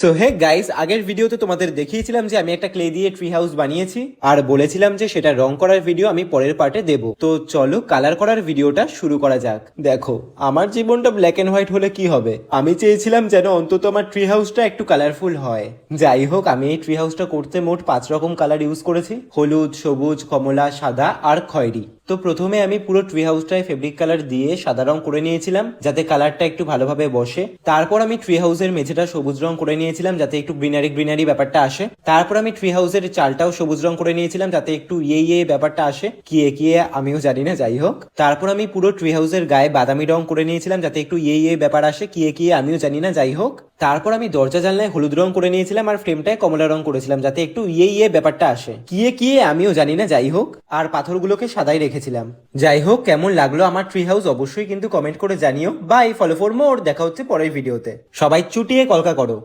So hey guys, আগের ভিডিওতে তোমাদের দেখিয়েছিলাম যে আমি একটা ক্লে দিয়ে ট্রি হাউস বানিয়েছি আর বলেছিলাম যে সেটা রং করার ভিডিও আমি পরের পার্টে দেব। তো চলো কালার করার ভিডিওটা শুরু করা যাক। দেখো, আমার জীবনটা ব্ল্যাক এন্ড হোয়াইট হলে কি হবে, আমি চেয়েছিলাম যেন অন্তত আমার ট্রি হাউসটা একটু কালারফুল হয়। যাই হোক, আমি এই ট্রি হাউসটা করতে মোট 5 রকম কালার ইউজ করেছি: হলুদ, সবুজ, কমলা, সাদা আর খয়েরি। তো প্রথমে আমি পুরো ট্রি হাউসটায় ফেব্রিক কালার দিয়ে সাদা রং করে নিয়েছিলাম যাতে কালারটা একটু ভালোভাবে বসে। তারপর আমি ট্রি হাউসের মেঝেটা সবুজ রং করে নিয়েছিলাম যাতে একটু গ্রিনারি গ্রিনারি ব্যাপারটা আসে। তারপর আমি ট্রি হাউসের চালটাও সবুজ রং করে নিয়েছিলাম যাতে একটু ইয়ে ব্যাপারটা আসে, কিয়ে আমিও জানি না, যাই হোক। তারপর আমি পুরো ট্রি হাউসের গায়ে বাদামি রং করে নিয়েছিলাম যাতে একটু ইয়ে ব্যাপার আসে, কিয়ে আমিও জানি না, যাই হোক। তারপর আমি দরজা জানলায় হলুদ রং করে নিয়েছিলাম আর ফ্রেমটায় কমলা রং করেছিলাম যাতে একটু ইয়ে ব্যাপারটা আসে, কিয়ে আমিও জানি না, যাই হোক। আর পাথরগুলোকে সাদাই রেখেছিলাম। যাই হোক, কেমন লাগলো আমার ট্রি হাউস অবশ্যই কিন্তু কমেন্ট করে জানিও। বাই, ফলো ফর মোর, দেখা হচ্ছে পরের ভিডিওতে। সবাই চুটিয়ে কলকা করো।